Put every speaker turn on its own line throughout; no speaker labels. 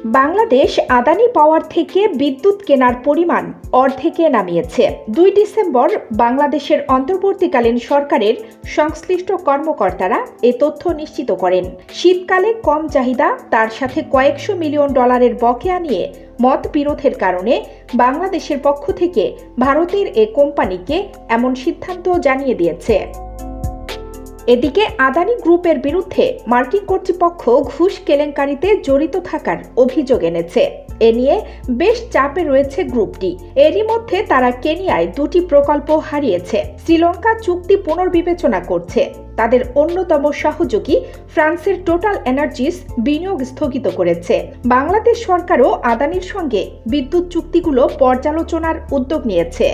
বাংলাদেশ আদানি পাওয়ার থেকে বিদ্যুৎ কেনার পরিমাণ অর্ধেকে নামিয়েছে। ২ ডিসেম্বর বাংলাদেশের অন্তর্বর্তীকালীন সরকারের সংশ্লিষ্ট কর্মকর্তারা এ তথ্য নিশ্চিত করেন। শীতকালে কম চাহিদা, তার সাথে কয়েকশো মিলিয়ন ডলারের বকেয়া নিয়ে মতবিরোধের কারণে বাংলাদেশের পক্ষ থেকে ভারতের এ কোম্পানিকে এমন সিদ্ধান্ত জানিয়ে দিয়েছে। এদিকে আদানি গ্রুপের বিরুদ্ধে মার্কিন কর্তৃপক্ষ ঘুষ কেলেঙ্কারিতে জড়িত থাকার অভিযোগ এনেছে। এ নিয়ে বেশ চাপে রয়েছে গ্রুপটি। এরই মধ্যে তারা কেনিয়ায় ২টি প্রকল্প হারিয়েছে। শ্রীলঙ্কা চুক্তি পুনর্বিবেচনা করছে। তাদের অন্যতম সহযোগী ফ্রান্সের টোটাল এনার্জিস বিনিয়োগ স্থগিত করেছে। বাংলাদেশ সরকারও আদানির সঙ্গে বিদ্যুৎ চুক্তিগুলো পর্যালোচনার উদ্যোগ নিয়েছে।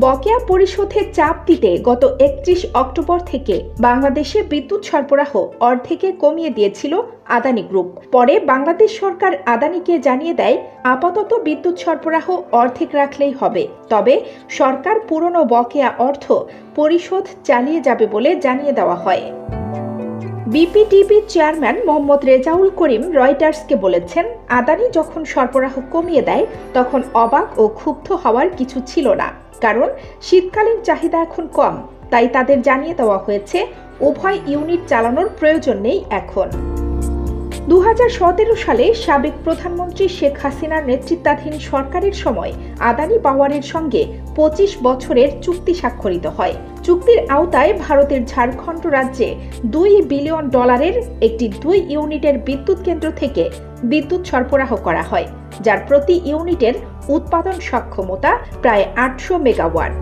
বকেয়া পরিশোধে চাপ দিতে গত ৩১ অক্টোবর থেকে বাংলাদেশে বিদ্যুৎ সরবরাহ অর্ধেকে কমিয়ে দিয়েছিল আদানি গ্রুপ। পরে বাংলাদেশ সরকার আদানিকে জানিয়ে দেয়, আপাতত বিদ্যুৎ সরবরাহ অর্ধেক রাখলেই হবে, তবে সরকার পুরনো বকেয়া অর্থ পরিশোধ চালিয়ে যাবে বলে জানিয়ে দেওয়া হয়। বিপিডিবির চেয়ারম্যান মোহাম্মদ রেজাউল করিম রয়টার্সকে বলেছেন, আদানি যখন সরবরাহ কমিয়ে দেয় তখন অবাক ও ক্ষুব্ধ হওয়ার কিছু ছিল না, কারণ শীতকালীন চাহিদা এখন কম। তাই তাদের জানিয়ে দেওয়া হয়েছে উভয় ইউনিট চালানোর প্রয়োজন নেই এখন। ২০১৭ সালে সাবেক প্রধানমন্ত্রী শেখ হাসিনার নেতৃত্বাধীন সরকারের সময় আদানি পাওয়ারের সঙ্গে ২৫ বছরের চুক্তি স্বাক্ষরিত হয়। চুক্তির আওতায় ভারতের ঝাড়খণ্ড রাজ্যে $2 বিলিয়ন একটি ২ ইউনিটের বিদ্যুৎ কেন্দ্র থেকে বিদ্যুৎ সরবরাহ করা হয়, যার প্রতি ইউনিটের উৎপাদন সক্ষমতা প্রায় ৮০০ মেগাওয়াট।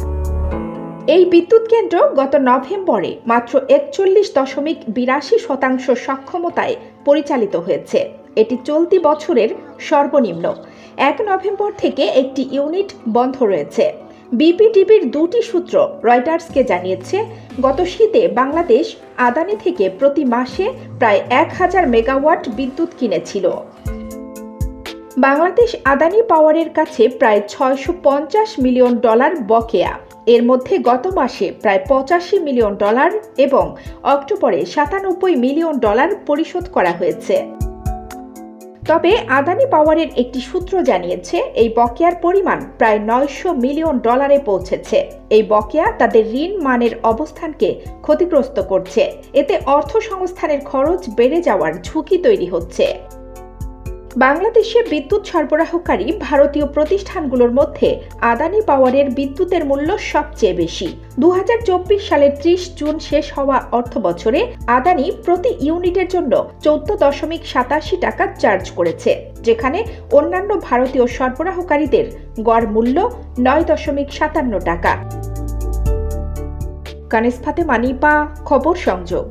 এই বিদ্যুৎ কেন্দ্র গত নভেম্বরে মাত্র ৪১.৮২% সক্ষমতায় পরিচালিত হয়েছে। এটি চলতি বছরের সর্বনিম্ন। ১ নভেম্বর থেকে একটি ইউনিট বন্ধ রয়েছে। বিপিডিবির ২টি সূত্র রয়টার্সকে জানিয়েছে, গত শীতে বাংলাদেশ আদানি থেকে প্রতি মাসে প্রায় ১,০০০ মেগাওয়াট বিদ্যুৎ কিনেছিল। বাংলাদেশ আদানি পাওয়ারের কাছে প্রায় $৬৫০ মিলিয়ন বকেয়া। এর মধ্যে গত মাসে প্রায় $৮৫ মিলিয়ন এবং অক্টোবরে $৯৭ মিলিয়ন পরিশোধ করা হয়েছে। তবে আদানি পাওয়ারের একটি সূত্র জানিয়েছে, এই বকেয়ার পরিমাণ প্রায় $৯০০ মিলিয়ন পৌঁছেছে। এই বকেয়া তাদের ঋণ মানের অবস্থানকে ক্ষতিগ্রস্ত করছে। এতে অর্থ সংস্থানের খরচ বেড়ে যাওয়ার ঝুঁকি তৈরি হচ্ছে। বাংলাদেশে বিদ্যুৎ সরবরাহকারী ভারতীয় প্রতিষ্ঠানগুলোর মধ্যে আদানি পাওয়ারের বিদ্যুতের মূল্য সবচেয়ে বেশি। ২০২৪ সালের ৩০ জুন শেষ হওয়া অর্থবছরে আদানি প্রতি ইউনিটের জন্য ১৪.৮৭ টাকা চার্জ করেছে, যেখানে অন্যান্য ভারতীয় সরবরাহকারীদের গড় মূল্য ৯.৫৭ টাকা। কানিজ ফাতেমা নিপা, খবর সংযোগ।